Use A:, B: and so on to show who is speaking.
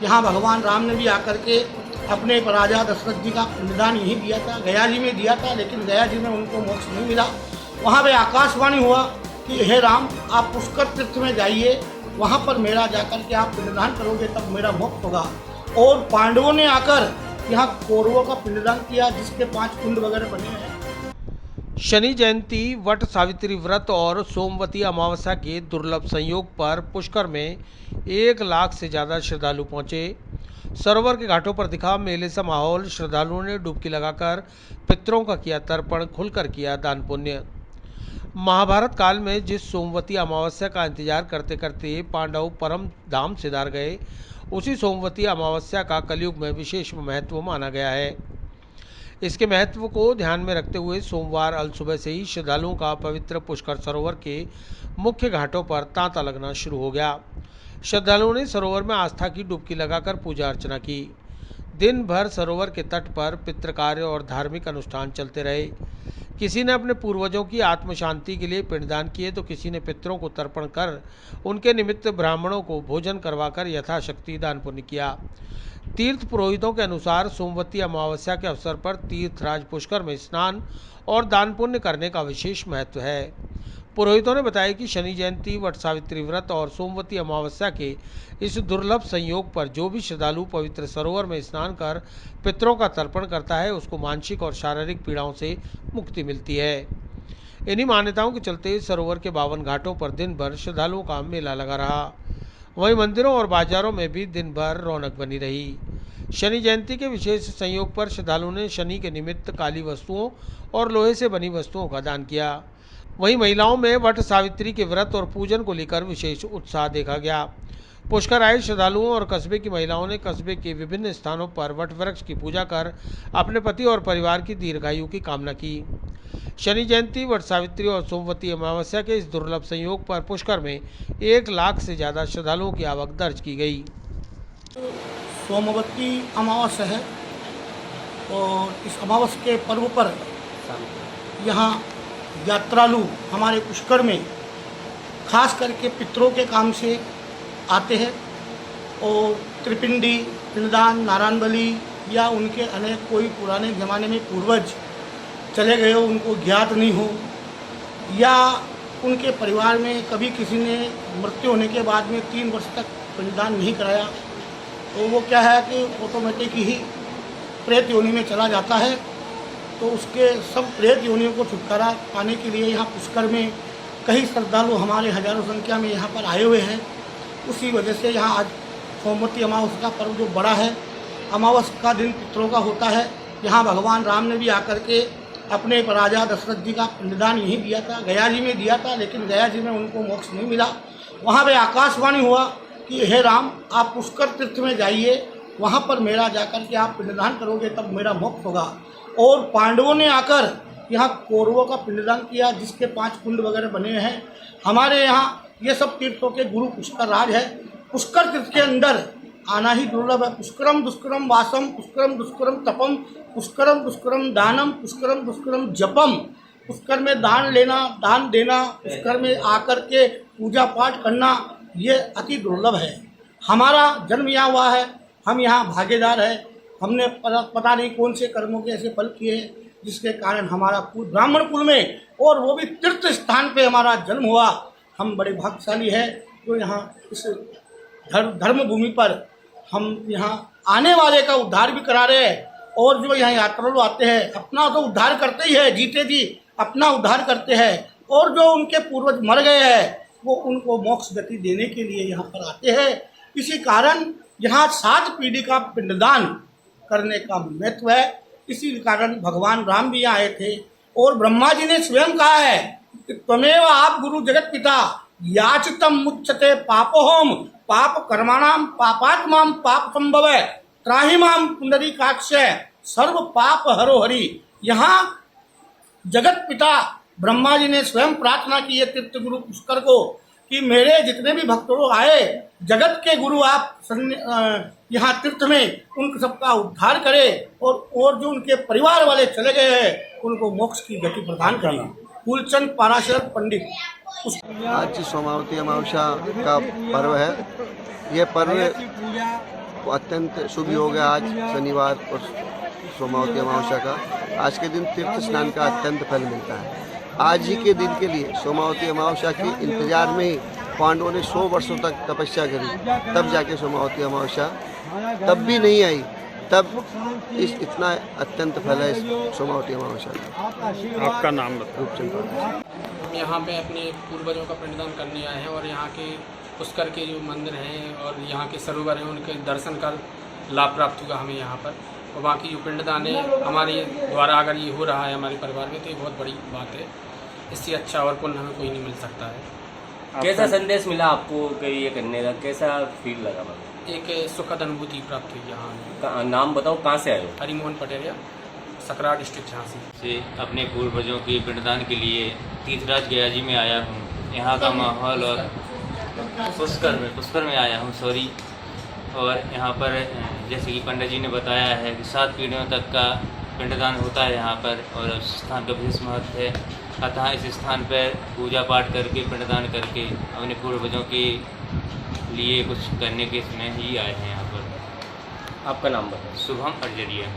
A: यहाँ भगवान राम ने भी आकर के अपने राजा दशरथ जी का पिंडदान यहीं दिया था, गया जी में दिया था, लेकिन गया जी में उनको मोक्ष नहीं मिला। वहाँ पे आकाशवाणी हुआ कि हे राम, आप पुष्कर तीर्थ में जाइए, वहाँ पर मेरा जाकर के आप पिंडदान करोगे तब मेरा मोक्ष होगा। और पांडवों ने आकर यहाँ कौरवों का पिंडदान किया, जिसके 5 कुंड वगैरह बने हैं।
B: शनि जयंती, वट सावित्री व्रत और सोमवती अमावस्या के दुर्लभ संयोग पर पुष्कर में 1 लाख से ज़्यादा श्रद्धालु पहुंचे। सरोवर के घाटों पर दिखा मेले सा माहौल। श्रद्धालुओं ने डुबकी लगाकर पितरों का किया तर्पण, खुलकर किया दान पुण्य। महाभारत काल में जिस सोमवती अमावस्या का इंतजार करते करते पांडव परम धाम सिधार गए, उसी सोमवती अमावस्या का कलयुग में विशेष महत्व माना गया है। इसके महत्व को ध्यान में रखते हुए सोमवार अलसुबह से ही श्रद्धालुओं का पवित्र पुष्कर सरोवर के मुख्य घाटों पर तांता लगना शुरू हो गया। श्रद्धालुओं ने सरोवर में आस्था की डुबकी लगाकर पूजा अर्चना की। दिन भर सरोवर के तट पर पितृ कार्य और धार्मिक अनुष्ठान चलते रहे। किसी ने अपने पूर्वजों की आत्म शांति के लिए पिंडदान किए तो किसी ने पितरों को तर्पण कर उनके निमित्त ब्राह्मणों को भोजन करवाकर यथाशक्ति दान पुण्य किया। तीर्थ पुरोहितों के अनुसार सोमवती अमावस्या के अवसर पर तीर्थराज पुष्कर में स्नान और दान पुण्य करने का विशेष महत्व है। पुरोहितों ने बताया कि शनि जयंती, वट सावित्री व्रत और सोमवती अमावस्या के इस दुर्लभ संयोग पर जो भी श्रद्धालु पवित्र सरोवर में स्नान कर पितरों का तर्पण करता है, उसको मानसिक और शारीरिक पीड़ाओं से मुक्ति मिलती है। इन्हीं मान्यताओं के चलते सरोवर के 52 घाटों पर दिन भर श्रद्धालुओं का मेला लगा रहा। वहीं मंदिरों और बाजारों में भी दिन भर रौनक बनी रही। शनि जयंती के विशेष संयोग पर श्रद्धालुओं ने शनि के निमित्त काली वस्तुओं और लोहे से बनी वस्तुओं का दान किया। वहीं महिलाओं में वट सावित्री के व्रत और पूजन को लेकर विशेष उत्साह देखा गया। पुष्कर आए श्रद्धालुओं और कस्बे की महिलाओं ने कस्बे के विभिन्न स्थानों पर वट वृक्ष की पूजा कर अपने पति और परिवार की दीर्घायु की कामना की। शनि जयंती, वट सावित्री और सोमवती अमावस्या के इस दुर्लभ संयोग पर पुष्कर में 1 लाख से ज़्यादा श्रद्धालुओं की आवक दर्ज की गई।
A: सोमवती अमावस्या है और इस अमावस्या के पर्व पर यहाँ यात्रालु हमारे पुष्कर में खास करके पितरों के काम से आते हैं और त्रिपिंडी, पिंडदान, नारायण बलि या उनके अनेक कोई पुराने ज़माने में पूर्वज चले गए हो, उनको ज्ञात नहीं हो, या उनके परिवार में कभी किसी ने मृत्यु होने के बाद में 3 वर्ष तक पिंडदान नहीं कराया, तो वो क्या है कि ऑटोमेटिक ही प्रेत योनि में चला जाता है। तो उसके सब प्रेत योनियों को छुटकारा पाने के लिए यहाँ पुष्कर में कई श्रद्धालु हमारे हजारों संख्या में यहाँ पर आए हुए हैं। उसी वजह से यहाँ आज सोमवती अमावस्या का पर्व जो बड़ा है, अमावस्या का दिन पितरों का होता है। यहाँ भगवान राम ने भी आकर के अपने राजा दशरथ जी का पिंडदान यहीं दिया था, गया जी में दिया था, लेकिन गया जी में उनको मोक्ष नहीं मिला। वहाँ पे आकाशवाणी हुआ कि हे राम, आप पुष्कर तीर्थ में जाइए, वहाँ पर मेरा जाकर के आप पिंडदान करोगे तब मेरा मोक्ष होगा। और पांडवों ने आकर यहाँ कौरवों का पिंडदान किया, जिसके 5 कुंड वगैरह बने हैं। हमारे यहाँ ये सब तीर्थों के गुरु पुष्कर राज है। पुष्कर तीर्थ के अंदर आना ही दुर्लभ है। पुष्करम दुष्करम वासम, पुष्करम दुष्करम तपम, पुष्करम दुष्करम दानम, पुष्करम दुष्करम जपम। पुष्कर में दान लेना, दान देना, पुष्कर में आकर के पूजा पाठ करना, ये अति दुर्लभ है। हमारा जन्म यहाँ हुआ है, हम यहाँ भागीदार है। हमने पता नहीं कौन से कर्मों के ऐसे फल किए हैं जिसके कारण हमारा कुल ब्राह्मण कुल में, और वो भी तीर्थ स्थान पे हमारा जन्म हुआ। हम बड़े भाग्यशाली है जो यहाँ इस धर्म भूमि पर हम यहाँ आने वाले का उद्धार भी करा रहे हैं। और जो यहाँ यात्रालु आते हैं अपना तो उद्धार करते ही है, जीते जी अपना उद्धार करते हैं, और जो उनके पूर्वज मर गए हैं वो उनको मोक्ष गति देने के लिए यहाँ पर आते हैं। इसी कारण यहाँ 7 पीढ़ी का पिंडदान करने का महत्व है। इसी कारण भगवान राम भी आए थे और ब्रह्मा जी ने स्वयं कहा है कि त्वमेव आप गुरु जगत पिता याचितम मुच्यते पापोहम पाप कर्माणाम पापात्माम पाप संभव त्राहिमाम पुंडरीकाक्ष सर्व पाप हरो हरि। यहाँ जगत पिता ब्रह्मा जी ने स्वयं प्रार्थना की है तीर्थ गुरु पुष्कर को कि मेरे जितने भी भक्त लोग आए, जगत के गुरु आप यहाँ तीर्थ में उन सबका उद्धार करें, और जो उनके परिवार वाले चले गए हैं उनको मोक्ष की गति प्रदान करना। फूलचंद पाराशर पंडित।
C: आज सोमवती अमावस्या का पर्व है। ये पर्व अत्यंत शुभ योग है आज शनिवार और सोमावती अमावस्या का। आज के दिन तीर्थ स्नान का अत्यंत फल मिलता है। आज ही के दिन के लिए सोमावती अमावस्या के इंतजार में ही पांडवों ने 100 वर्षों तक तपस्या करी, तब जाके सोमावती अमावस्या तब भी नहीं आई, तब इतना अत्यंत फल है इस सोमावती अमावस्या का।
D: आपका नाम बताओ।
C: रूपचंद।
E: हम यहाँ पे अपने पूर्वजों का पिंडदान करने आए हैं और यहाँ के पुष्कर के जो मंदिर हैं और यहाँ के सरोवर हैं उनके दर्शन कर लाभ प्राप्त हुआ हमें यहाँ पर। और बाकी जो पिंडदान है हमारे द्वारा अगर ये हो रहा है हमारे परिवार में तो ये बहुत बड़ी बात है। इससे अच्छा और पुण्य हमें कोई नहीं मिल सकता है।
F: कैसा संदेश मिला आपको कि ये करने का, कैसा फील लगा?
E: एक सुखद अनुभूति प्राप्त हुई यहाँ हमें।
F: नाम बताओ, कहाँ से आए हो?
E: हरिमोहन पटेरिया, सकरा डिस्ट्रिक्ट झांसी
G: से अपने पूर्वजों के पिंडदान के लिए तीर्थराज गया जी में आया हूँ। यहाँ का माहौल और पुष्कर में आया हूँ सॉरी। और यहाँ पर जैसे कि पंडित जी ने बताया है कि 7 पीढ़ियों तक का पिंडदान होता है यहाँ पर और उस स्थान का विशेष महत्व है। अतः इस स्थान पर पूजा पाठ करके पिंडदान करके अपने पूर्वजों के लिए कुछ करने के इसमें ही आए हैं यहाँ पर।
F: आपका नाम बताओ।
G: शुभम अर्जरिया।